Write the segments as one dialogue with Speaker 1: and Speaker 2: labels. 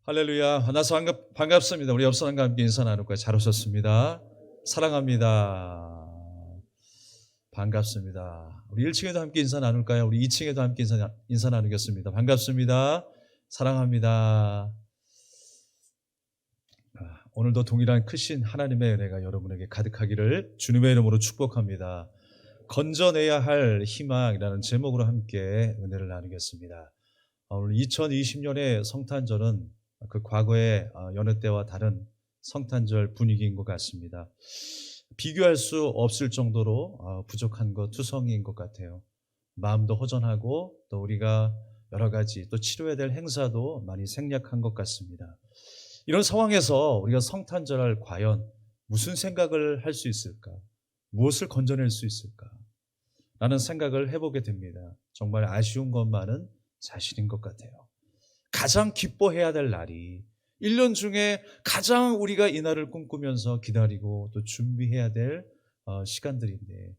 Speaker 1: 할렐루야. 만나서 반갑습니다. 우리 옆 사람과 함께 인사 나눌까요? 잘 오셨습니다. 사랑합니다. 반갑습니다. 우리 1층에도 함께 인사 나눌까요? 우리 2층에도 함께 인사 나누겠습니다. 반갑습니다. 사랑합니다. 오늘도 동일한 크신 하나님의 은혜가 여러분에게 가득하기를 주님의 이름으로 축복합니다. 건져내야 할 희망이라는 제목으로 함께 은혜를 나누겠습니다. 오늘 2020년의 성탄절은 그 과거의 여느 때와 다른 성탄절 분위기인 것 같습니다. 비교할 수 없을 정도로 부족한 것, 투성이인 것 같아요. 마음도 허전하고 또 우리가 여러 가지 또 치러야 될 행사도 많이 생략한 것 같습니다. 이런 상황에서 우리가 성탄절을 과연 무슨 생각을 할 수 있을까? 무엇을 건져낼 수 있을까? 라는 생각을 해보게 됩니다. 정말 아쉬운 것만은 사실인 것 같아요. 가장 기뻐해야 될 날이 1년 중에 가장 우리가 이 날을 꿈꾸면서 기다리고 또 준비해야 될 시간들인데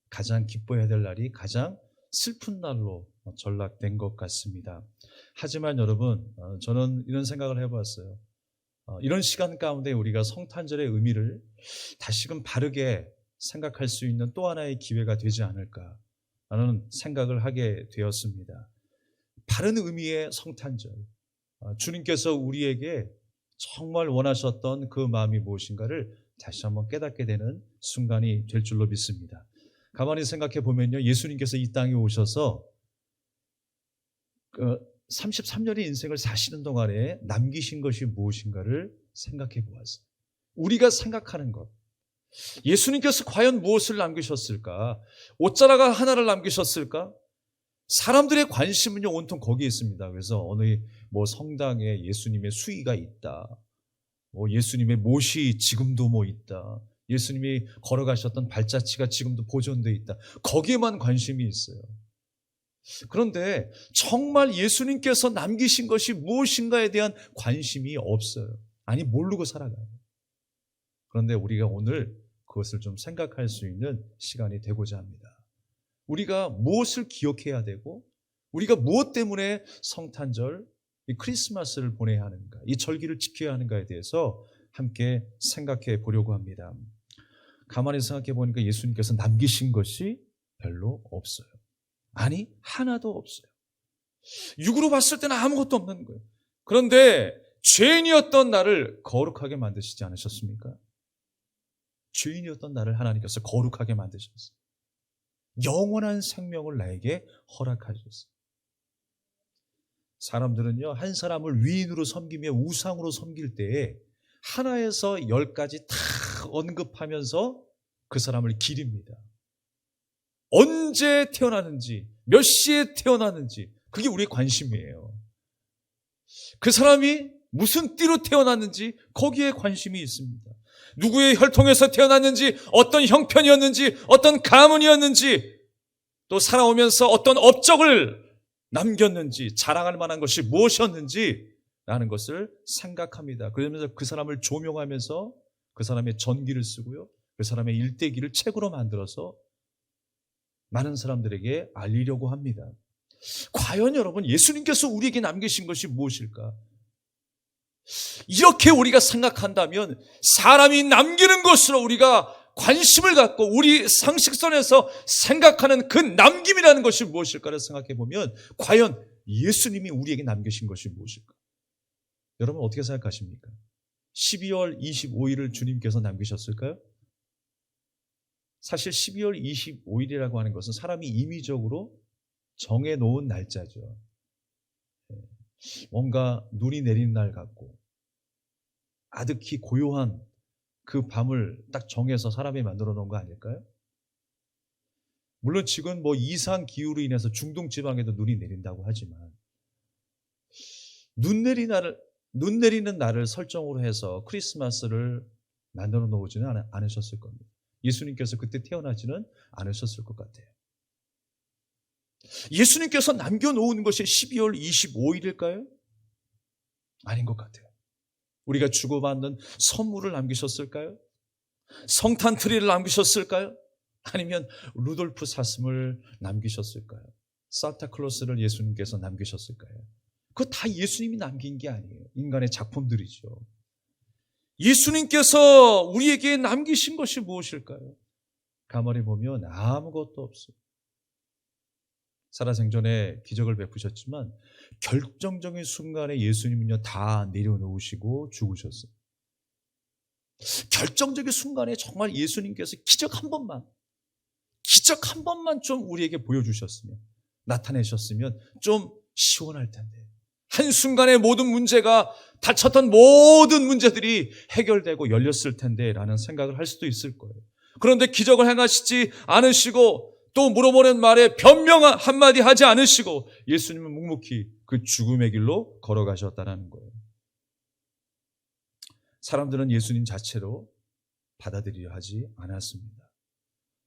Speaker 1: 가장 기뻐해야 될 날이 가장 슬픈 날로 전락된 것 같습니다. 하지만 여러분, 저는 이런 생각을 해봤어요. 이런 시간 가운데 우리가 성탄절의 의미를 다시금 바르게 생각할 수 있는 또 하나의 기회가 되지 않을까라는 생각을 하게 되었습니다. 바른 의미의 성탄절, 주님께서 우리에게 정말 원하셨던 그 마음이 무엇인가를 다시 한번 깨닫게 되는 순간이 될 줄로 믿습니다. 가만히 생각해 보면요, 예수님께서 이 땅에 오셔서 33년의 인생을 사시는 동안에 남기신 것이 무엇인가를 생각해 보았어요. 우리가 생각하는 것, 예수님께서 과연 무엇을 남기셨을까? 옷자락 하나를 남기셨을까? 사람들의 관심은요, 온통 거기에 있습니다. 그래서 어느 성당에 예수님의 수의가 있다, 예수님의 못이 지금도 있다, 예수님이 걸어가셨던 발자취가 지금도 보존되어 있다, 거기에만 관심이 있어요. 그런데 정말 예수님께서 남기신 것이 무엇인가에 대한 관심이 없어요. 아니, 모르고 살아가요. 그런데 우리가 오늘 그것을 좀 생각할 수 있는 시간이 되고자 합니다. 우리가 무엇을 기억해야 되고 우리가 무엇 때문에 성탄절, 이 크리스마스를 보내야 하는가, 이 절기를 지켜야 하는가에 대해서 함께 생각해 보려고 합니다. 가만히 생각해 보니까 예수님께서 남기신 것이 별로 없어요. 아니, 하나도 없어요. 육으로 봤을 때는 아무것도 없는 거예요. 그런데 죄인이었던 나를 거룩하게 만드시지 않으셨습니까? 죄인이었던 나를 하나님께서 거룩하게 만드셨어요. 영원한 생명을 나에게 허락하셨어요. 사람들은요, 한 사람을 위인으로 섬기며 우상으로 섬길 때에 하나에서 10가지 다 언급하면서 그 사람을 기립니다. 언제 태어나는지, 몇 시에 태어나는지, 그게 우리의 관심이에요. 그 사람이 무슨 띠로 태어났는지 거기에 관심이 있습니다. 누구의 혈통에서 태어났는지, 어떤 형편이었는지, 어떤 가문이었는지, 또 살아오면서 어떤 업적을 남겼는지, 자랑할 만한 것이 무엇이었는지 라는 것을 생각합니다. 그러면서 그 사람을 조명하면서 그 사람의 전기를 쓰고요, 그 사람의 일대기를 책으로 만들어서 많은 사람들에게 알리려고 합니다. 과연 여러분, 예수님께서 우리에게 남기신 것이 무엇일까? 이렇게 우리가 생각한다면 사람이 남기는 것으로 우리가 관심을 갖고 우리 상식선에서 생각하는 그 남김이라는 것이 무엇일까를 생각해 보면 과연 예수님이 우리에게 남기신 것이 무엇일까? 여러분 어떻게 생각하십니까? 12월 25일을 주님께서 남기셨을까요? 사실 12월 25일이라고 하는 것은 사람이 임의적으로 정해놓은 날짜죠. 뭔가 눈이 내리는 날 같고 아득히 고요한 그 밤을 딱 정해서 사람이 만들어 놓은 거 아닐까요? 물론 지금 이상 기후로 인해서 중동 지방에도 눈이 내린다고 하지만 눈 내리는 날을 설정으로 해서 크리스마스를 만들어 놓지는 않으셨을 겁니다. 예수님께서 그때 태어나지는 않으셨을 것 같아요. 예수님께서 남겨놓은 것이 12월 25일일까요? 아닌 것 같아요. 우리가 주고받는 선물을 남기셨을까요? 성탄 트리를 남기셨을까요? 아니면 루돌프 사슴을 남기셨을까요? 산타클로스를 예수님께서 남기셨을까요? 그거 다 예수님이 남긴 게 아니에요. 인간의 작품들이죠. 예수님께서 우리에게 남기신 것이 무엇일까요? 가만히 보면 아무것도 없어요. 살아생전에 기적을 베푸셨지만 결정적인 순간에 예수님은요 다 내려놓으시고 죽으셨어요. 결정적인 순간에 정말 예수님께서 기적 한 번만 좀 우리에게 보여주셨으면, 나타내셨으면 좀 시원할 텐데, 한순간에 모든 문제가, 닥쳤던 모든 문제들이 해결되고 열렸을 텐데 라는 생각을 할 수도 있을 거예요. 그런데 기적을 행하시지 않으시고 또 물어보는 말에 변명 한마디 하지 않으시고 예수님은 묵묵히 그 죽음의 길로 걸어가셨다는 거예요. 사람들은 예수님 자체로 받아들이려 하지 않았습니다.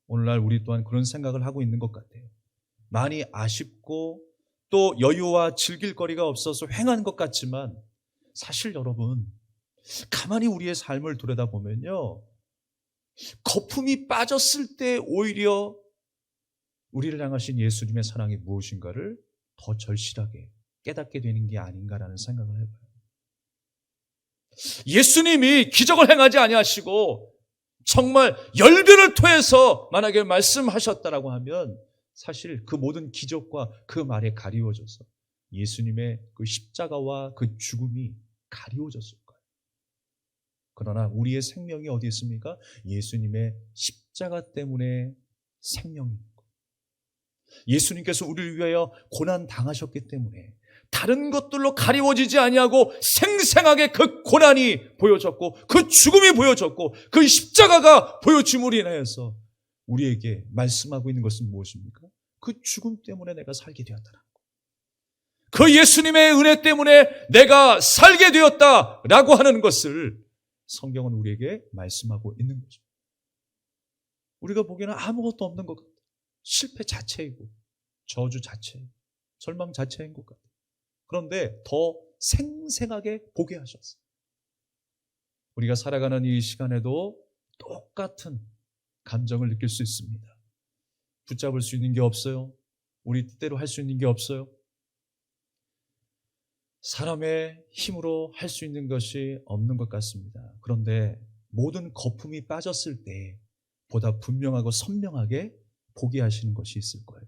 Speaker 1: 오늘날 우리 또한 그런 생각을 하고 있는 것 같아요. 많이 아쉽고 또 여유와 즐길 거리가 없어서 횡한 것 같지만 사실 여러분, 가만히 우리의 삶을 들여다보면요, 거품이 빠졌을 때 오히려 우리를 향하신 예수님의 사랑이 무엇인가를 더 절실하게 깨닫게 되는 게 아닌가라는 생각을 해봐요. 예수님이 기적을 행하지 아니하시고 정말 열변을 토해서 만약에 말씀하셨다라고 하면 사실 그 모든 기적과 그 말에 가리워져서 예수님의 그 십자가와 그 죽음이 가리워졌을 거예요. 그러나 우리의 생명이 어디 있습니까? 예수님의 십자가 때문에 생명이 있는 거예요. 예수님께서 우리를 위하여 고난 당하셨기 때문에 다른 것들로 가리워지지 아니하고 생생하게 그 고난이 보여졌고 그 죽음이 보여졌고 그 십자가가 보여짐으로 인하여서 우리에게 말씀하고 있는 것은 무엇입니까? 그 죽음 때문에 내가 살게 되었다는 것. 그 예수님의 은혜 때문에 내가 살게 되었다라고 하는 것을 성경은 우리에게 말씀하고 있는 거죠. 우리가 보기에는 아무것도 없는 것 같아요. 실패 자체이고 저주 자체이고 절망 자체인 것 같아요. 그런데 더 생생하게 보게 하셨어요. 우리가 살아가는 이 시간에도 똑같은 감정을 느낄 수 있습니다. 붙잡을 수 있는 게 없어요. 우리 뜻대로 할 수 있는 게 없어요. 사람의 힘으로 할 수 있는 것이 없는 것 같습니다. 그런데 모든 거품이 빠졌을 때 보다 분명하고 선명하게 보게 하시는 것이 있을 거예요.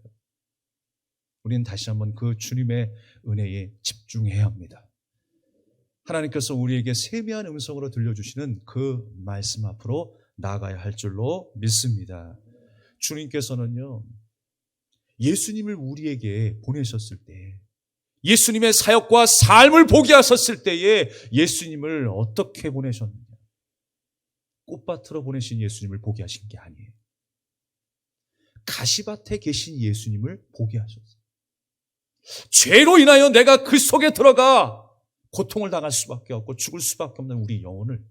Speaker 1: 우리는 다시 한번 그 주님의 은혜에 집중해야 합니다. 하나님께서 우리에게 세미한 음성으로 들려주시는 그 말씀 앞으로 나아가야 할 줄로 믿습니다. 주님께서는요, 예수님을 우리에게 보내셨을 때, 예수님의 사역과 삶을 보게 하셨을 때에 예수님을 어떻게 보내셨느냐? 꽃밭으로 보내신 예수님을 보게 하신 게 아니에요. 가시밭에 계신 예수님을 보게 하셨어요. 죄로 인하여 내가 그 속에 들어가 고통을 당할 수밖에 없고 죽을 수밖에 없는 우리 영혼을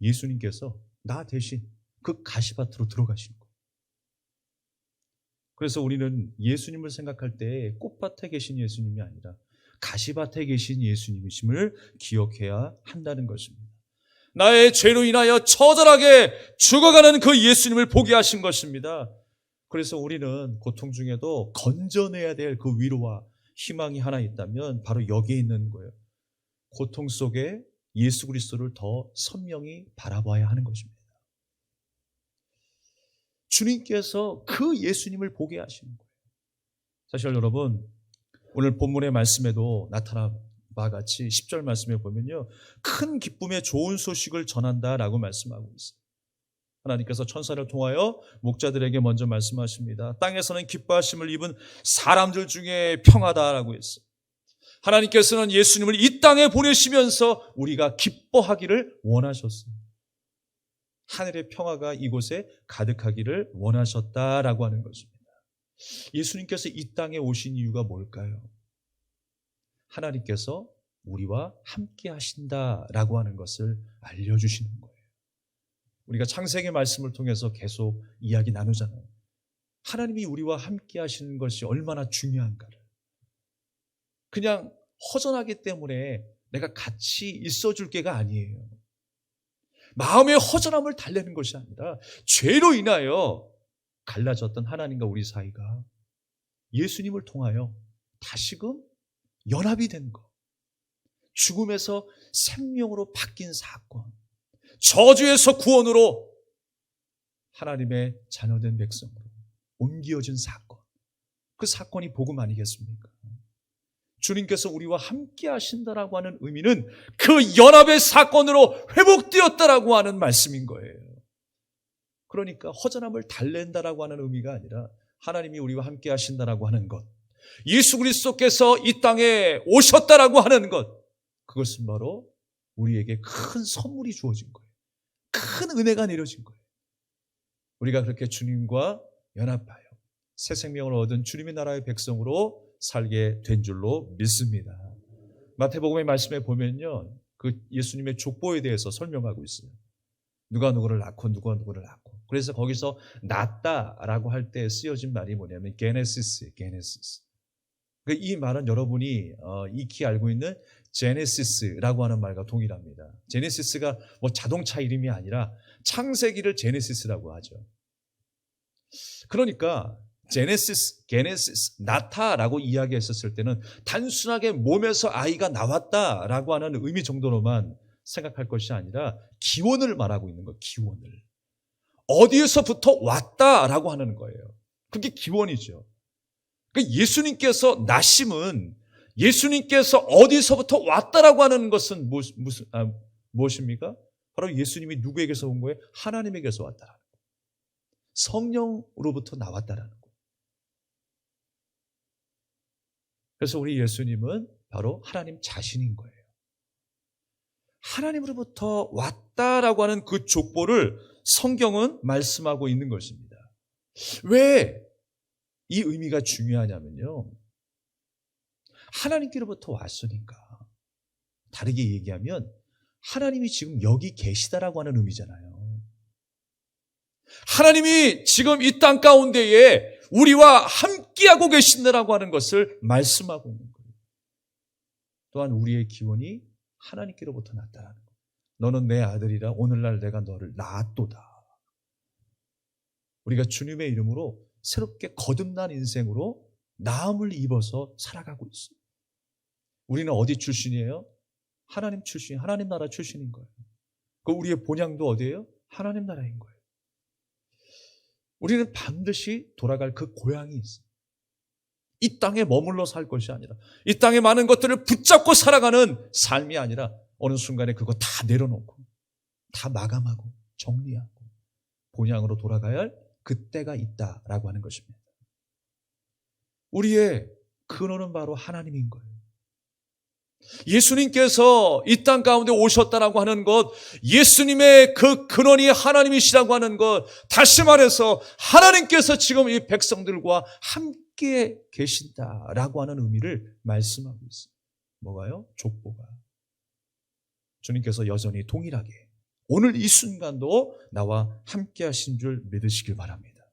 Speaker 1: 예수님께서 나 대신 그 가시밭으로 들어가신 거예요. 그래서 우리는 예수님을 생각할 때 꽃밭에 계신 예수님이 아니라 가시밭에 계신 예수님이심을 기억해야 한다는 것입니다. 나의 죄로 인하여 처절하게 죽어가는 그 예수님을 보게 하신 것입니다. 그래서 우리는 고통 중에도 건져내야 될 그 위로와 희망이 하나 있다면 바로 여기에 있는 거예요. 고통 속에 예수 그리스도를 더 선명히 바라봐야 하는 것입니다. 주님께서 그 예수님을 보게 하시는 거예요. 사실 여러분, 오늘 본문의 말씀에도 나타난 바와 같이 10절 말씀에 보면요, 큰 기쁨의 좋은 소식을 전한다라고 말씀하고 있어요. 하나님께서 천사를 통하여 목자들에게 먼저 말씀하십니다. 땅에서는 기뻐하심을 입은 사람들 중에 평하다라고 했어요. 하나님께서는 예수님을 이 땅에 보내시면서 우리가 기뻐하기를 원하셨어요. 하늘의 평화가 이곳에 가득하기를 원하셨다라고 하는 것입니다. 예수님께서 이 땅에 오신 이유가 뭘까요? 하나님께서 우리와 함께 하신다라고 하는 것을 알려주시는 거예요. 우리가 창세기 말씀을 통해서 계속 이야기 나누잖아요. 하나님이 우리와 함께 하시는 것이 얼마나 중요한가를. 그냥 허전하기 때문에 내가 같이 있어줄 게가 아니에요. 마음의 허전함을 달래는 것이 아니라 죄로 인하여 갈라졌던 하나님과 우리 사이가 예수님을 통하여 다시금 연합이 된 것, 죽음에서 생명으로 바뀐 사건, 저주에서 구원으로 하나님의 자녀된 백성으로 옮겨진 사건, 그 사건이 복음 아니겠습니까? 주님께서 우리와 함께 하신다라고 하는 의미는 그 연합의 사건으로 회복되었다라고 하는 말씀인 거예요. 그러니까 허전함을 달랜다라고 하는 의미가 아니라 하나님이 우리와 함께 하신다라고 하는 것, 예수 그리스도께서 이 땅에 오셨다라고 하는 것, 그것은 바로 우리에게 큰 선물이 주어진 거예요. 큰 은혜가 내려진 거예요. 우리가 그렇게 주님과 연합하여 새 생명을 얻은 주님의 나라의 백성으로 살게 된 줄로 믿습니다. 마태복음의 말씀에 보면요, 그 예수님의 족보에 대해서 설명하고 있어요. 누가 누구를 낳고 누가 누구를 낳고. 그래서 거기서 낳다라고 할 때 쓰여진 말이 뭐냐면 게네시스. 이 말은 여러분이 익히 알고 있는 제네시스라고 하는 말과 동일합니다. 제네시스가 뭐 자동차 이름이 아니라 창세기를 제네시스라고 하죠. 그러니까 제네시스, 게네시스, 낳다라고 이야기했었을 때는 단순하게 몸에서 아이가 나왔다라고 하는 의미 정도로만 생각할 것이 아니라 기원을 말하고 있는 거예요. 기원을. 어디에서부터 왔다라고 하는 거예요. 그게 기원이죠. 그러니까 예수님께서 나심은 예수님께서 어디서부터 왔다라고 하는 것은 무엇입니까? 바로 예수님이 누구에게서 온 거예요? 하나님에게서 왔다라는 거예요. 성령으로부터 나왔다라는 거예요. 그래서 우리 예수님은 바로 하나님 자신인 거예요. 하나님으로부터 왔다라고 하는 그 족보를 성경은 말씀하고 있는 것입니다. 왜 이 의미가 중요하냐면요, 하나님께로부터 왔으니까. 다르게 얘기하면 하나님이 지금 여기 계시다라고 하는 의미잖아요. 하나님이 지금 이 땅 가운데에 우리와 함께하고 계신다라고 하는 것을 말씀하고 있는 거예요. 또한 우리의 기원이 하나님께로부터 났다라는 거예요. 너는 내 아들이라 오늘날 내가 너를 낳았도다. 우리가 주님의 이름으로 새롭게 거듭난 인생으로 나음을 입어서 살아가고 있어요. 우리는 어디 출신이에요? 하나님 출신, 하나님 나라 출신인 거예요. 그 우리의 본향도 어디예요? 하나님 나라인 거예요. 우리는 반드시 돌아갈 그 고향이 있어요. 이 땅에 머물러 살 것이 아니라, 이 땅의 많은 것들을 붙잡고 살아가는 삶이 아니라 어느 순간에 그거 다 내려놓고 다 마감하고 정리하고 본향으로 돌아가야 할 그때가 있다라고 하는 것입니다. 우리의 근원은 바로 하나님인 거예요. 예수님께서 이 땅 가운데 오셨다라고 하는 것, 예수님의 그 근원이 하나님이시라고 하는 것, 다시 말해서 하나님께서 지금 이 백성들과 함께 계신다라고 하는 의미를 말씀하고 있어요. 뭐가요? 족보가. 주님께서 여전히 동일하게 오늘 이 순간도 나와 함께 하신 줄 믿으시길 바랍니다.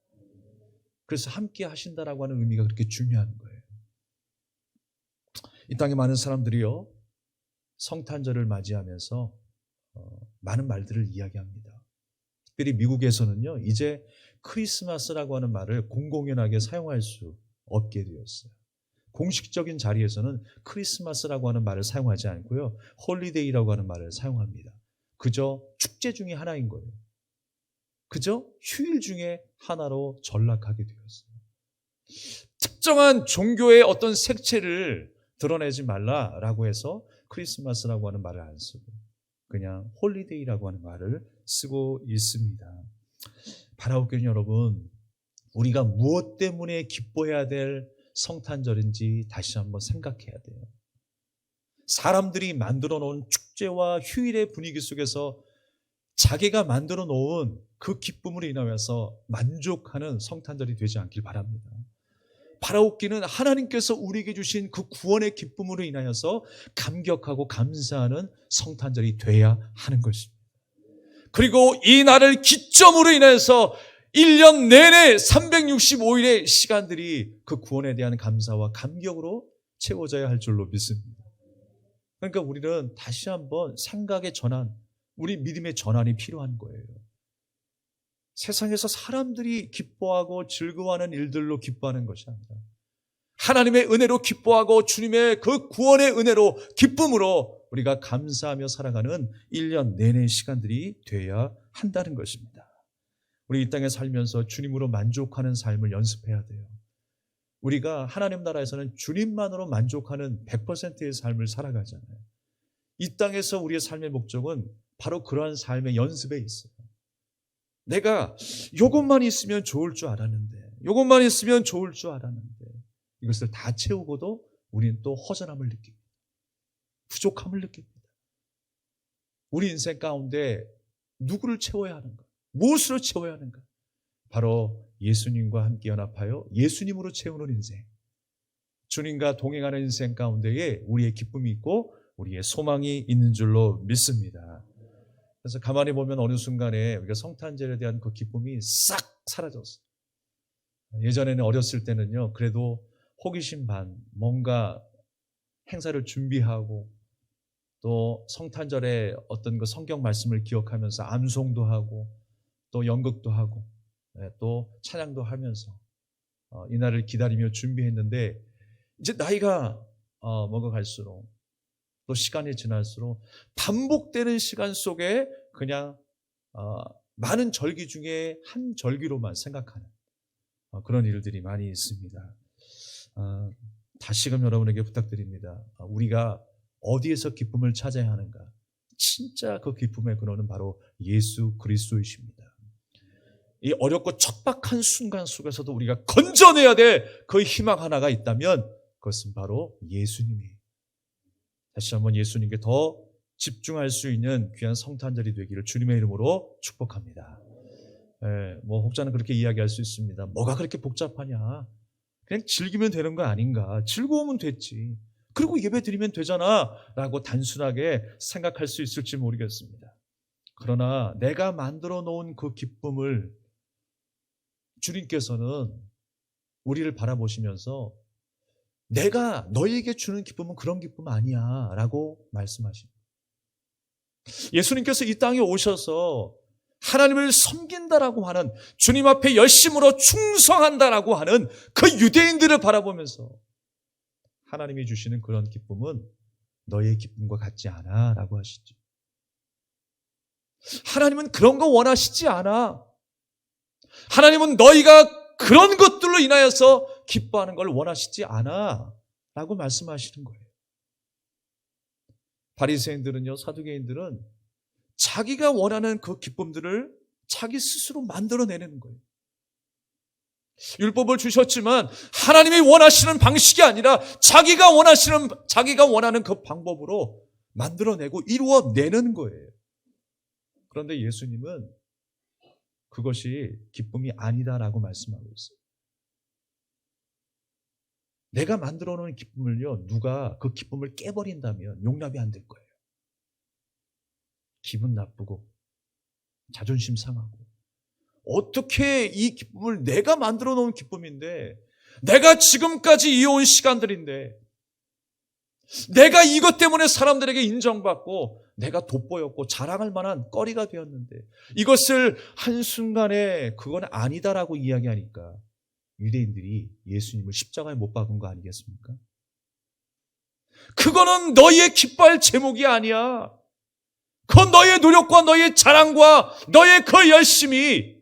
Speaker 1: 그래서 함께 하신다라고 하는 의미가 그렇게 중요한 거예요. 이 땅에 많은 사람들이요, 성탄절을 맞이하면서 많은 말들을 이야기합니다. 특별히 미국에서는요, 이제 크리스마스라고 하는 말을 공공연하게 사용할 수 없게 되었어요. 공식적인 자리에서는 크리스마스라고 하는 말을 사용하지 않고요, 홀리데이라고 하는 말을 사용합니다. 그저 축제 중에 하나인 거예요. 그저 휴일 중에 하나로 전락하게 되었어요. 특정한 종교의 어떤 색채를 드러내지 말라라고 해서 크리스마스라고 하는 말을 안 쓰고 그냥 홀리데이라고 하는 말을 쓰고 있습니다. 바라옵교인 여러분, 우리가 무엇 때문에 기뻐해야 될 성탄절인지 다시 한번 생각해야 돼요. 사람들이 만들어 놓은 축제와 휴일의 분위기 속에서 자기가 만들어 놓은 그 기쁨으로 인하여서 만족하는 성탄절이 되지 않길 바랍니다. 바라옵기는 하나님께서 우리에게 주신 그 구원의 기쁨으로 인하여서 감격하고 감사하는 성탄절이 돼야 하는 것입니다. 그리고 이 날을 기점으로 인해서 1년 내내 365일의 시간들이 그 구원에 대한 감사와 감격으로 채워져야 할 줄로 믿습니다. 그러니까 우리는 다시 한번 생각의 전환, 우리 믿음의 전환이 필요한 거예요. 세상에서 사람들이 기뻐하고 즐거워하는 일들로 기뻐하는 것이 아니라 하나님의 은혜로 기뻐하고 주님의 그 구원의 은혜로 기쁨으로 우리가 감사하며 살아가는 1년 내내 시간들이 되어야 한다는 것입니다. 우리 이 땅에 살면서 주님으로 만족하는 삶을 연습해야 돼요. 우리가 하나님 나라에서는 주님만으로 만족하는 100%의 삶을 살아가잖아요. 이 땅에서 우리의 삶의 목적은 바로 그러한 삶의 연습에 있어요. 내가 이것만 있으면 좋을 줄 알았는데, 이것만 있으면 좋을 줄 알았는데, 이것을 다 채우고도 우리는 또 허전함을 느낍니다. 부족함을 느낍니다. 우리 인생 가운데 누구를 채워야 하는가? 무엇으로 채워야 하는가? 바로 예수님과 함께 연합하여 예수님으로 채우는 인생, 주님과 동행하는 인생 가운데에 우리의 기쁨이 있고 우리의 소망이 있는 줄로 믿습니다. 그래서 가만히 보면 어느 순간에 우리가 성탄절에 대한 그 기쁨이 싹 사라졌어요. 예전에는 어렸을 때는요, 그래도 호기심 반, 뭔가 행사를 준비하고 또 성탄절에 어떤 그 성경 말씀을 기억하면서 암송도 하고 또 연극도 하고 또 찬양도 하면서 이날을 기다리며 준비했는데, 이제 나이가 먹어갈수록 또 시간이 지날수록 반복되는 시간 속에 그냥 많은 절기 중에 한 절기로만 생각하는 그런 일들이 많이 있습니다. 다시금 여러분에게 부탁드립니다. 우리가 어디에서 기쁨을 찾아야 하는가? 진짜 그 기쁨의 근원은 바로 예수 그리스도이십니다. 이 어렵고 척박한 순간 속에서도 우리가 건져내야 될 그 희망 하나가 있다면 그것은 바로 예수님이에요. 다시 한번 예수님께 더 집중할 수 있는 귀한 성탄절이 되기를 주님의 이름으로 축복합니다. 뭐 혹자는 그렇게 이야기할 수 있습니다. 뭐가 그렇게 복잡하냐? 그냥 즐기면 되는 거 아닌가? 즐거우면 됐지. 그리고 예배 드리면 되잖아 라고 단순하게 생각할 수 있을지 모르겠습니다. 그러나 내가 만들어 놓은 그 기쁨을 주님께서는 우리를 바라보시면서 내가 너희에게 주는 기쁨은 그런 기쁨 아니야 라고 말씀하십니다. 예수님께서 이 땅에 오셔서 하나님을 섬긴다라고 하는, 주님 앞에 열심으로 충성한다라고 하는 그 유대인들을 바라보면서 하나님이 주시는 그런 기쁨은 너의 기쁨과 같지 않아 라고 하시죠. 하나님은 그런 거 원하시지 않아. 하나님은 너희가 그런 것들로 인하여서 기뻐하는 걸 원하시지 않아 라고 말씀하시는 거예요. 바리새인들은요, 사두개인들은 자기가 원하는 그 기쁨들을 자기 스스로 만들어내는 거예요. 율법을 주셨지만 하나님이 원하시는 방식이 아니라 자기가 원하는 그 방법으로 만들어내고 이루어내는 거예요. 그런데 예수님은 그것이 기쁨이 아니다라고 말씀하고 있어요. 내가 만들어 놓은 기쁨을요, 누가 그 기쁨을 깨버린다면 용납이 안 될 거예요. 기분 나쁘고 자존심 상하고, 어떻게 이 기쁨을 내가 만들어 놓은 기쁨인데, 내가 지금까지 이어온 시간들인데, 내가 이것 때문에 사람들에게 인정받고 내가 돋보였고 자랑할 만한 거리가 되었는데 이것을 한순간에 그건 아니다라고 이야기하니까 유대인들이 예수님을 십자가에 못 박은 거 아니겠습니까? 그거는 너희의 기뻐할 제목이 아니야. 그건 너희의 노력과 너희의 자랑과 너희의 그 열심이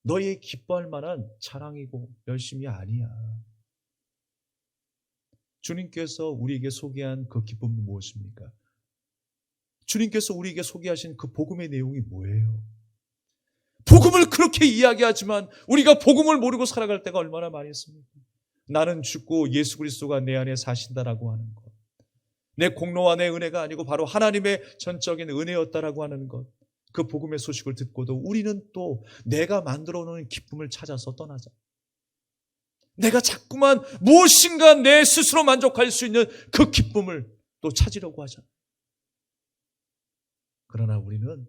Speaker 1: 너희의 기뻐할 만한 자랑이고 열심이 아니야. 주님께서 우리에게 소개한 그 기쁨은 무엇입니까? 주님께서 우리에게 소개하신 그 복음의 내용이 뭐예요? 복음을 그렇게 이야기하지만 우리가 복음을 모르고 살아갈 때가 얼마나 많이 있습니까? 나는 죽고 예수 그리스도가 내 안에 사신다라고 하는 것, 내 공로와 내 은혜가 아니고 바로 하나님의 전적인 은혜였다라고 하는 것, 그 복음의 소식을 듣고도 우리는 또 내가 만들어 놓은 기쁨을 찾아서 떠나자. 내가 자꾸만 무엇인가 내 스스로 만족할 수 있는 그 기쁨을 또 찾으려고 하잖아. 그러나 우리는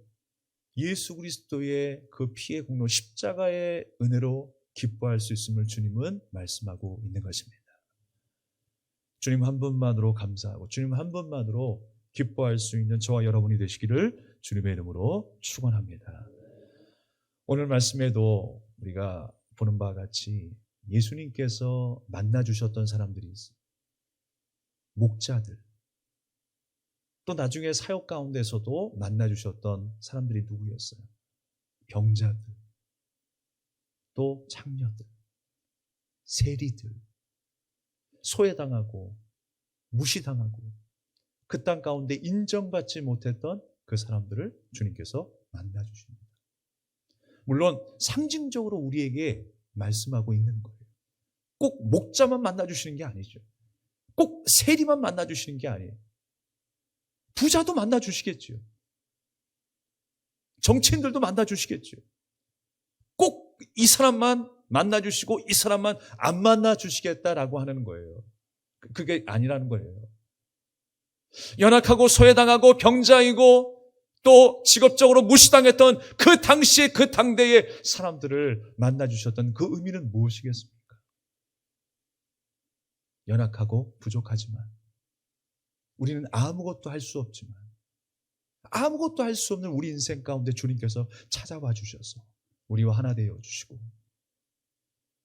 Speaker 1: 예수 그리스도의 그 피의 공로 십자가의 은혜로 기뻐할 수 있음을 주님은 말씀하고 있는 것입니다. 주님 한 분만으로 감사하고 주님 한 분만으로 기뻐할 수 있는 저와 여러분이 되시기를 주님의 이름으로 축원합니다. 오늘 말씀에도 우리가 보는 바와 같이 예수님께서 만나주셨던 사람들이 있어요. 목자들. 또 나중에 사역 가운데서도 만나주셨던 사람들이 누구였어요? 병자들, 또 창녀들, 세리들, 소외당하고 무시당하고 그 땅 가운데 인정받지 못했던 그 사람들을 주님께서 만나주십니다. 물론 상징적으로 우리에게 말씀하고 있는 거예요. 꼭 목자만 만나주시는 게 아니죠. 꼭 세리만 만나주시는 게 아니에요. 부자도 만나주시겠죠. 정치인들도 만나주시겠죠. 꼭 이 사람만 만나주시고 이 사람만 안 만나주시겠다라고 하는 거예요. 그게 아니라는 거예요. 연약하고 소외당하고 병자이고 또 직업적으로 무시당했던 그 당시에 그 당대의 사람들을 만나주셨던 그 의미는 무엇이겠습니까? 연약하고 부족하지만 우리는 아무것도 할 수 없지만 아무것도 할 수 없는 우리 인생 가운데 주님께서 찾아와 주셔서 우리와 하나 되어 주시고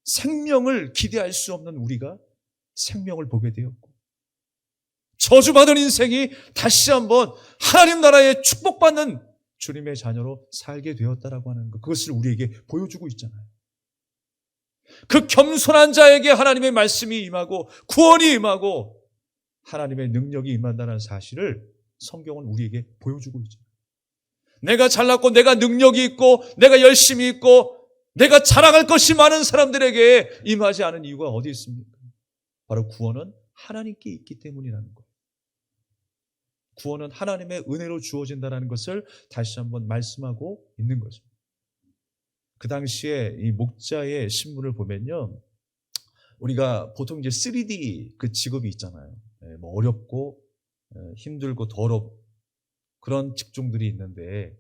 Speaker 1: 생명을 기대할 수 없는 우리가 생명을 보게 되었고 저주받은 인생이 다시 한번 하나님 나라의 축복받는 주님의 자녀로 살게 되었다라고 하는 것, 그것을 우리에게 보여주고 있잖아요. 그 겸손한 자에게 하나님의 말씀이 임하고 구원이 임하고 하나님의 능력이 임한다는 사실을 성경은 우리에게 보여주고 있잖아요. 내가 잘났고 내가 능력이 있고 내가 열심히 있고 내가 자랑할 것이 많은 사람들에게 임하지 않은 이유가 어디 있습니까? 바로 구원은 하나님께 있기 때문이라는 거예요. 구원은 하나님의 은혜로 주어진다는 것을 다시 한번 말씀하고 있는 거죠. 그 당시에 이 목자의 신분을 보면요, 우리가 보통 이제 3D 그 직업이 있잖아요. 뭐 어렵고 힘들고 더럽고 그런 직종들이 있는데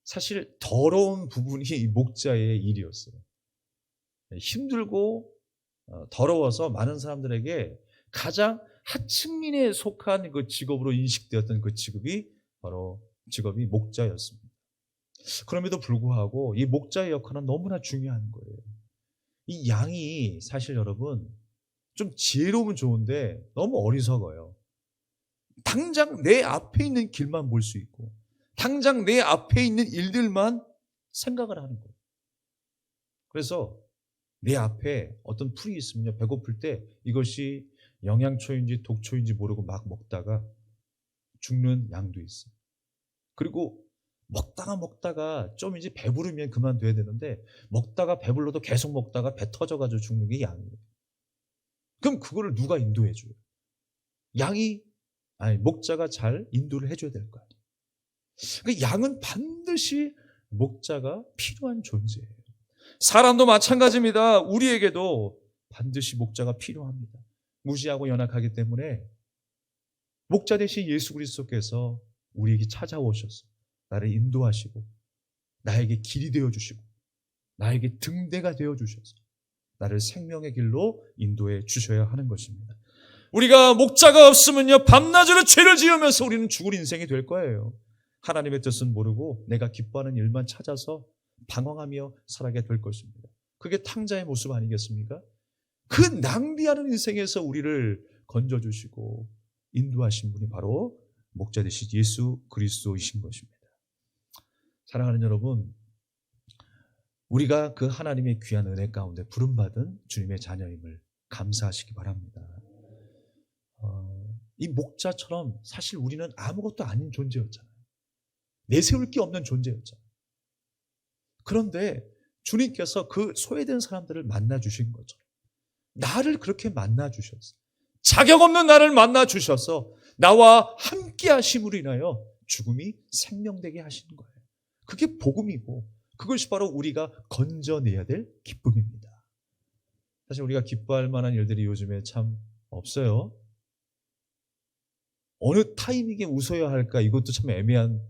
Speaker 1: 사실 더러운 부분이 이 목자의 일이었어요. 힘들고 더러워서 많은 사람들에게 가장 하층민에 속한 그 직업으로 인식되었던 그 직업이 바로 직업이 목자였습니다. 그럼에도 불구하고 이 목자의 역할은 너무나 중요한 거예요. 이 양이 사실 여러분 좀 지혜로우면 좋은데 너무 어리석어요. 당장 내 앞에 있는 길만 볼 수 있고 당장 내 앞에 있는 일들만 생각을 하는 거예요. 그래서 내 앞에 어떤 풀이 있으면요, 배고플 때 이것이 영양초인지 독초인지 모르고 막 먹다가 죽는 양도 있어요. 그리고 먹다가 좀 이제 배부르면 그만둬야 되는데 먹다가 배불러도 계속 먹다가 배 터져가지고 죽는 게 양이에요. 그럼 그거를 누가 인도해 줘요? 목자가 잘 인도를 해줘야 될 거 아니에요. 그 양은 반드시 목자가 필요한 존재예요. 사람도 마찬가지입니다. 우리에게도 반드시 목자가 필요합니다. 무지하고 연약하기 때문에 목자 대신 예수 그리스도께서 우리에게 찾아오셔서 나를 인도하시고 나에게 길이 되어주시고 나에게 등대가 되어주셔서 나를 생명의 길로 인도해 주셔야 하는 것입니다. 우리가 목자가 없으면요, 밤낮으로 죄를 지으면서 우리는 죽을 인생이 될 거예요. 하나님의 뜻은 모르고 내가 기뻐하는 일만 찾아서 방황하며 살아가게 될 것입니다. 그게 탕자의 모습 아니겠습니까? 그 낭비하는 인생에서 우리를 건져주시고 인도하신 분이 바로 목자 되신 예수 그리스도이신 것입니다. 사랑하는 여러분, 우리가 그 하나님의 귀한 은혜 가운데 부름받은 주님의 자녀임을 감사하시기 바랍니다. 이 목자처럼 사실 우리는 아무것도 아닌 존재였잖아요. 내세울 게 없는 존재였잖아요. 그런데 주님께서 그 소외된 사람들을 만나주신 것처럼 나를 그렇게 만나주셔서 자격 없는 나를 만나주셔서 나와 함께 하심으로 인하여 죽음이 생명되게 하시는 거예요. 그게 복음이고 그것이 바로 우리가 건져내야 될 기쁨입니다. 사실 우리가 기뻐할 만한 일들이 요즘에 참 없어요. 어느 타이밍에 웃어야 할까 이것도 참 애매한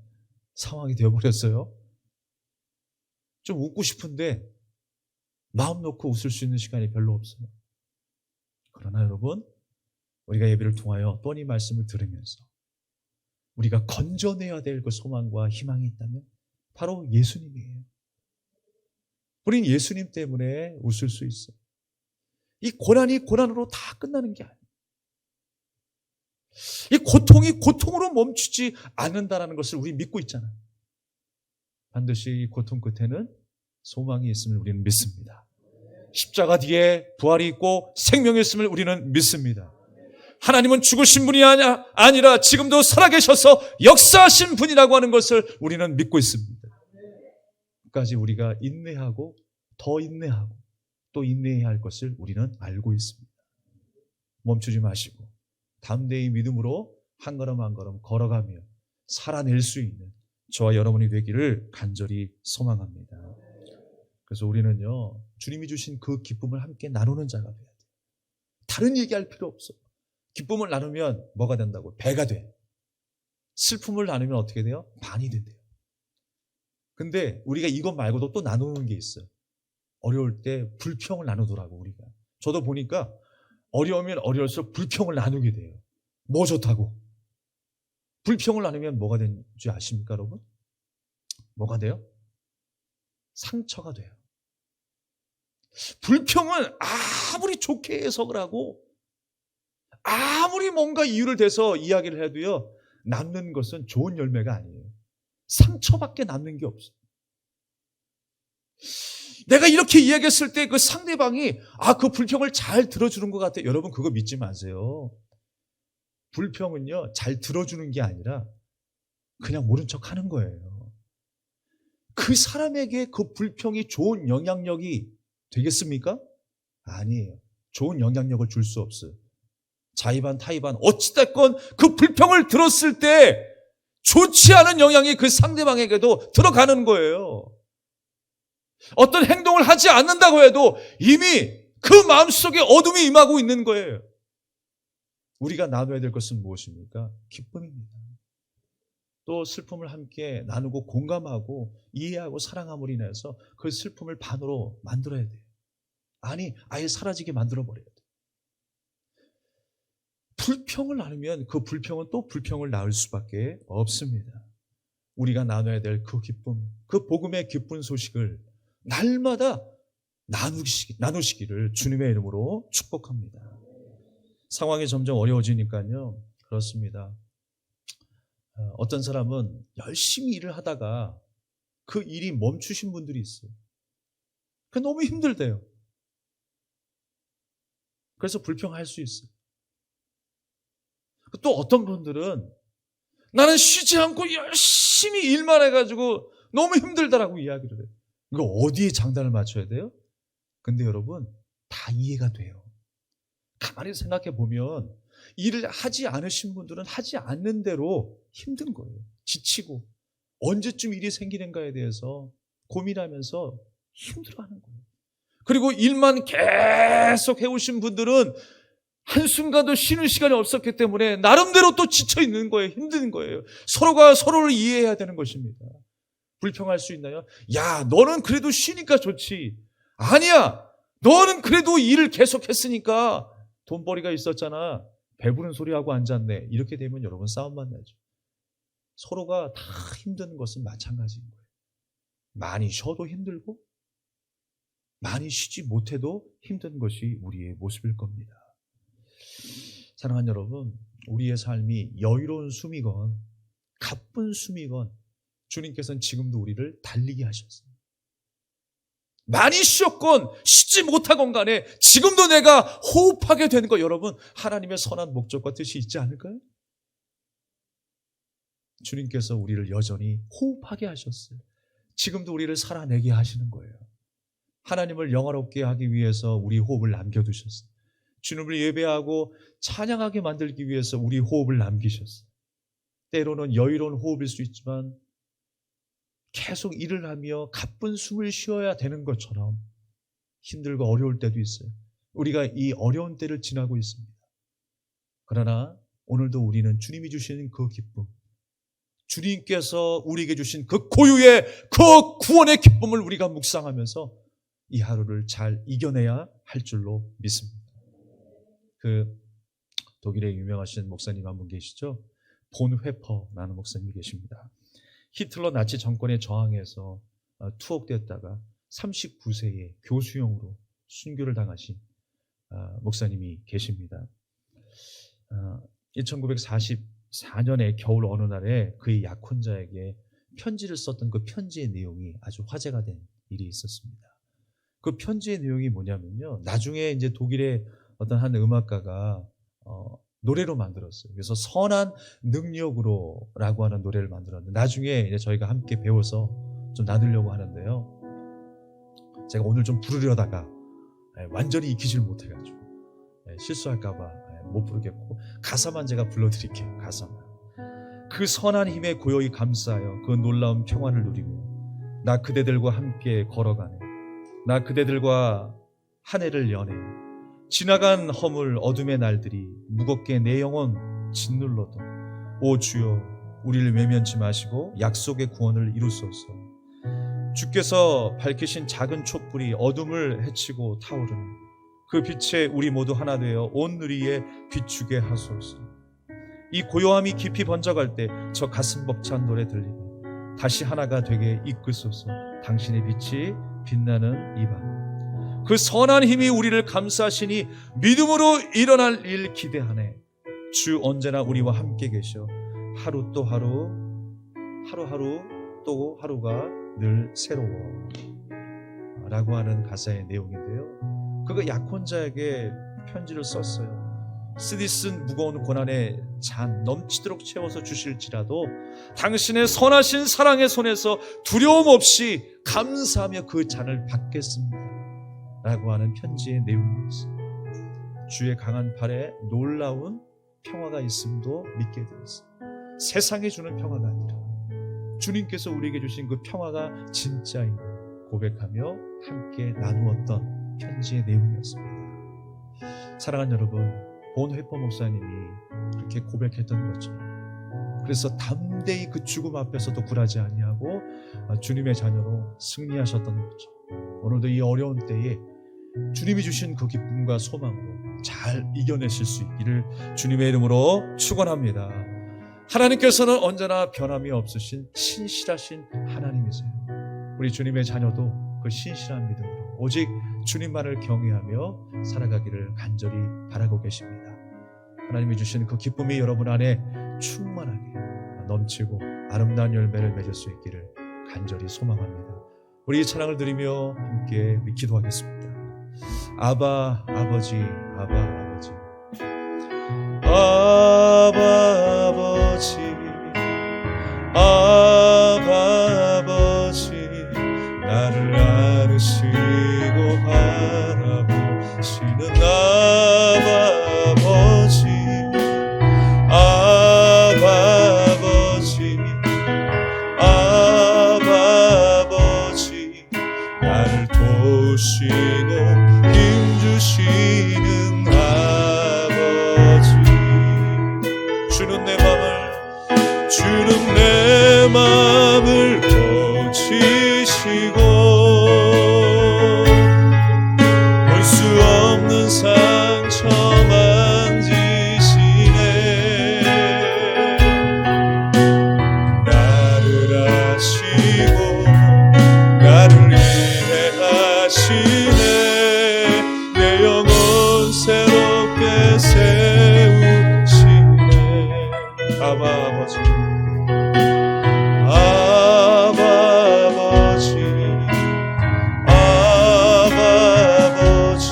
Speaker 1: 상황이 되어버렸어요. 좀 웃고 싶은데 마음 놓고 웃을 수 있는 시간이 별로 없어요. 그러나 여러분, 우리가 예배를 통하여 또 이 말씀을 들으면서 우리가 건져내야 될 그 소망과 희망이 있다면 바로 예수님이에요. 우리는 예수님 때문에 웃을 수 있어요. 이 고난이 고난으로 다 끝나는 게 아니에요. 이 고통이 고통으로 멈추지 않는다는 것을 우리 믿고 있잖아요. 반드시 이 고통 끝에는 소망이 있음을 우리는 믿습니다. 십자가 뒤에 부활이 있고 생명이 있음을 우리는 믿습니다. 하나님은 죽으신 분이 아니라 지금도 살아계셔서 역사하신 분이라고 하는 것을 우리는 믿고 있습니다. 끝까지 우리가 인내하고 더 인내하고 또 인내해야 할 것을 우리는 알고 있습니다. 멈추지 마시고 담대히 믿음으로 한 걸음 한 걸음 걸어가며 살아낼 수 있는 저와 여러분이 되기를 간절히 소망합니다. 그래서 우리는요, 주님이 주신 그 기쁨을 함께 나누는 자가 돼야 돼요. 다른 얘기할 필요 없어요. 기쁨을 나누면 뭐가 된다고? 배가 돼. 슬픔을 나누면 어떻게 돼요? 반이 된대요. 근데 우리가 이것 말고도 또 나누는 게 있어요. 어려울 때 불평을 나누더라고, 우리가. 저도 보니까 어려우면 어려울수록 불평을 나누게 돼요. 뭐 좋다고? 불평을 나누면 뭐가 되는지 아십니까, 여러분? 뭐가 돼요? 상처가 돼요. 불평은 아무리 좋게 해석을 하고 아무리 뭔가 이유를 대서 이야기를 해도요, 남는 것은 좋은 열매가 아니에요. 상처밖에 남는 게 없어요. 내가 이렇게 이야기했을 때 그 상대방이 그 불평을 잘 들어주는 것 같아요. 여러분 그거 믿지 마세요. 불평은요, 잘 들어주는 게 아니라 그냥 모른 척 하는 거예요. 그 사람에게 그 불평이 좋은 영향력이 되겠습니까? 아니에요. 좋은 영향력을 줄 수 없어요. 자의반 타의반 어찌됐건 그 불평을 들었을 때 좋지 않은 영향이 그 상대방에게도 들어가는 거예요. 어떤 행동을 하지 않는다고 해도 이미 그 마음속에 어둠이 임하고 있는 거예요. 우리가 나눠야 될 것은 무엇입니까? 기쁨입니다. 또 슬픔을 함께 나누고 공감하고 이해하고 사랑함으로 인해서 그 슬픔을 반으로 만들어야 돼요. 아니, 아예 사라지게 만들어버려야 돼요. 불평을 나누면 그 불평은 또 불평을 낳을 수밖에 없습니다. 우리가 나눠야 될 그 기쁨, 그 복음의 기쁜 소식을 날마다 나누시기를 주님의 이름으로 축복합니다. 상황이 점점 어려워지니까요. 그렇습니다. 어떤 사람은 열심히 일을 하다가 그 일이 멈추신 분들이 있어요. 그게 너무 힘들대요. 그래서 불평할 수 있어요. 또 어떤 분들은 나는 쉬지 않고 열심히 일만 해가지고 너무 힘들다라고 이야기를 해요. 이거 어디에 장단을 맞춰야 돼요? 근데 여러분 다 이해가 돼요. 가만히 생각해 보면 일을 하지 않으신 분들은 하지 않는 대로 힘든 거예요. 지치고 언제쯤 일이 생기는가에 대해서 고민하면서 힘들어하는 거예요. 그리고 일만 계속 해오신 분들은 한순간도 쉬는 시간이 없었기 때문에 나름대로 또 지쳐 있는 거예요. 힘든 거예요. 서로가 서로를 이해해야 되는 것입니다. 불평할 수 있나요? 야, 너는 그래도 쉬니까 좋지. 아니야, 너는 그래도 일을 계속 했으니까 돈벌이가 있었잖아. 배부른 소리하고 앉았네. 이렇게 되면 여러분 싸움만 나죠. 서로가 다 힘든 것은 마찬가지인 거예요. 많이 쉬어도 힘들고 많이 쉬지 못해도 힘든 것이 우리의 모습일 겁니다. 사랑하는 여러분, 우리의 삶이 여유로운 숨이건 가쁜 숨이건 주님께서는 지금도 우리를 달리게 하셨어요. 많이 쉬었건 쉬지 못하건 간에 지금도 내가 호흡하게 되는 거, 여러분 하나님의 선한 목적과 뜻이 있지 않을까요? 주님께서 우리를 여전히 호흡하게 하셨어요. 지금도 우리를 살아내게 하시는 거예요. 하나님을 영화롭게 하기 위해서 우리 호흡을 남겨두셨어요. 주님을 예배하고 찬양하게 만들기 위해서 우리 호흡을 남기셨어요. 때로는 여유로운 호흡일 수 있지만 계속 일을 하며 가쁜 숨을 쉬어야 되는 것처럼 힘들고 어려울 때도 있어요. 우리가 이 어려운 때를 지나고 있습니다. 그러나 오늘도 우리는 주님이 주시는 그 기쁨, 주님께서 우리에게 주신 그 고유의 그 구원의 기쁨을 우리가 묵상하면서 이 하루를 잘 이겨내야 할 줄로 믿습니다. 독일의 유명하신 목사님 한 분 계시죠? 본 회퍼라는 목사님이 계십니다. 히틀러 나치 정권에 저항해서 투옥됐다가 39세에 교수형으로 순교를 당하신 목사님이 계십니다. 1944년에 겨울 어느 날에 그의 약혼자에게 편지를 썼던 그 편지의 내용이 아주 화제가 된 일이 있었습니다. 그 편지의 내용이 뭐냐면요, 나중에 이제 독일의 어떤 한 음악가가 노래로 만들었어요. 그래서 선한 능력으로라고 하는 노래를 만들었는데, 나중에 이제 저희가 함께 배워서 좀 나누려고 하는데요, 제가 오늘 좀 부르려다가 완전히 익히질 못해가지고 실수할까봐 못 부르겠고, 가사만 제가 불러드릴게요. 가사만. 그 선한 힘에 고요히 감싸여 그 놀라운 평안을 누리며 나 그대들과 함께 걸어가네. 나 그대들과 한 해를 여네. 지나간 허물 어둠의 날들이 무겁게 내 영혼 짓눌러도 오 주여 우리를 외면치 마시고 약속의 구원을 이루소서. 주께서 밝히신 작은 촛불이 어둠을 헤치고 타오르네. 그 빛에 우리 모두 하나 되어 온 누리에 비추게 하소서. 이 고요함이 깊이 번져갈 때 저 가슴 벅찬 노래 들리네. 다시 하나가 되게 이끄소서. 당신의 빛이 빛나는 이 밤. 그 선한 힘이 우리를 감싸시니 믿음으로 일어날 일 기대하네. 주 언제나 우리와 함께 계셔 하루 또 하루, 하루하루 또 하루가 늘 새로워 라고 하는 가사의 내용인데요, 그가 약혼자에게 편지를 썼어요. 쓰디 쓴 무거운 고난의 잔 넘치도록 채워서 주실지라도 당신의 선하신 사랑의 손에서 두려움 없이 감사하며 그 잔을 받겠습니다 라고 하는 편지의 내용이었어요. 주의 강한 팔에 놀라운 평화가 있음도 믿게 되었어요. 세상이 주는 평화가 아니라 주님께서 우리에게 주신 그 평화가 진짜인 고백하며 함께 나누었던 편지의 내용이었습니다. 사랑하는 여러분, 본회포 목사님이 그렇게 고백했던 것처럼, 그래서 담대히 그 죽음 앞에서도 굴하지 아니하고 주님의 자녀로 승리하셨던 것처럼, 오늘도 이 어려운 때에 주님이 주신 그 기쁨과 소망으로 잘 이겨내실 수 있기를 주님의 이름으로 축원합니다. 하나님께서는 언제나 변함이 없으신 신실하신 하나님이세요. 우리 주님의 자녀도 그 신실한 믿음으로 오직 주님만을 경외하며 살아가기를 간절히 바라고 계십니다. 하나님이 주신 그 기쁨이 여러분 안에 충만하게 넘치고 아름다운 열매를 맺을 수 있기를 간절히 소망합니다. 우리 이 찬양을 드리며 함께 기도하겠습니다. 아바 아버지, 아바 아버지, 아바 아버지, 아바 아버지, 나를 안으시고 바라보시는 아바 아버지, 아바 아버지, 아바 아버지, 나를 도우시고 힘주시는 아버지. 주는 내 맘을 고치시고 볼 수 없는 상처 만지시네. 나를 아시고 나를 이해하시네. 내 영혼 새롭게 세우시네. 아바 아버지, 아바 아버지, 아바 아버지,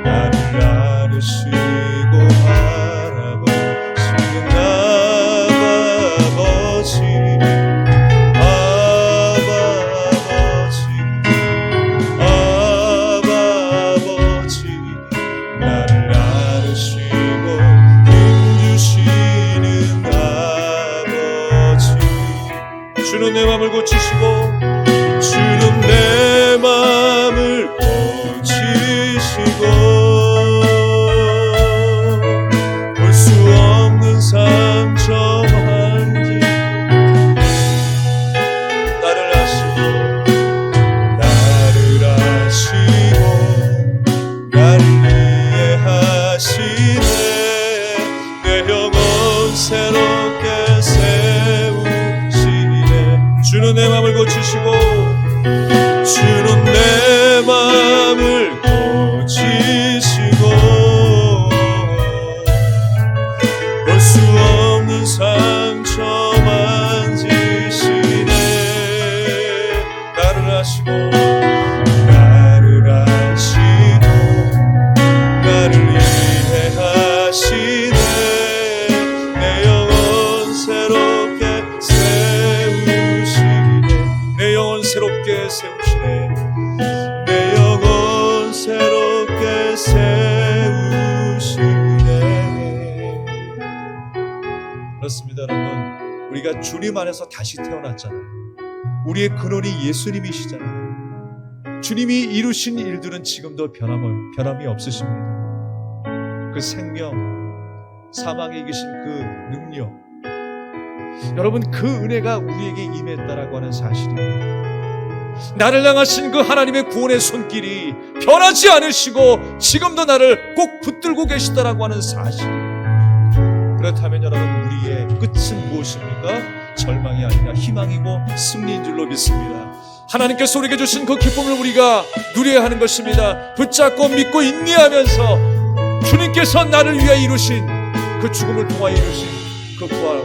Speaker 1: 나를 안으시고 바라보시는 아바 아버지, 아바 아버지, 아바 아버지, 나를 안으시고 힘주시는 아버지. 주는 내 맘을 고치시고, 주는 내 맘을 고치시고 볼 수 없는 상처 만지 나를 아시고 나를 이해하시네. 내 영혼 새롭게 세우시네. 주는 내 맘을 고치시고, 주는 내 맘을 고치시고 세우시네. 내 영혼 새롭게 세우시네. 그렇습니다, 여러분. 우리가 주님 안에서 다시 태어났잖아요. 우리의 근원이 예수님이시잖아요. 주님이 이루신 일들은 지금도 변함이 없으십니다. 그 생명, 사망에 이기신 그 능력, 여러분, 그 은혜가 우리에게 임했다라고 하는 사실입니다. 나를 향하신 그 하나님의 구원의 손길이 변하지 않으시고 지금도 나를 꼭 붙들고 계시다라고 하는 사실입니다. 그렇다면 여러분, 우리의 끝은 무엇입니까? 절망이 아니라 희망이고 승리인 줄로 믿습니다. 하나님께서 우리에게 주신 그 기쁨을 우리가 누려야 하는 것입니다. 붙잡고 믿고 인내하면서 주님께서 나를 위해 이루신 그 죽음을 통하여 이루신 그 부활,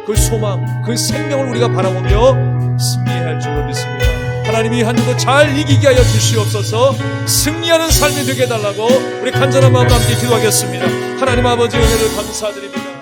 Speaker 1: 그 소망, 그 생명을 우리가 바라보며 승리해야 할 줄로 믿습니다. 하나님이 한 주도 잘 이기게 하여 주시옵소서. 승리하는 삶이 되게 해달라고 우리 간절한 마음으로 함께 기도하겠습니다. 하나님 아버지, 은혜를 감사드립니다.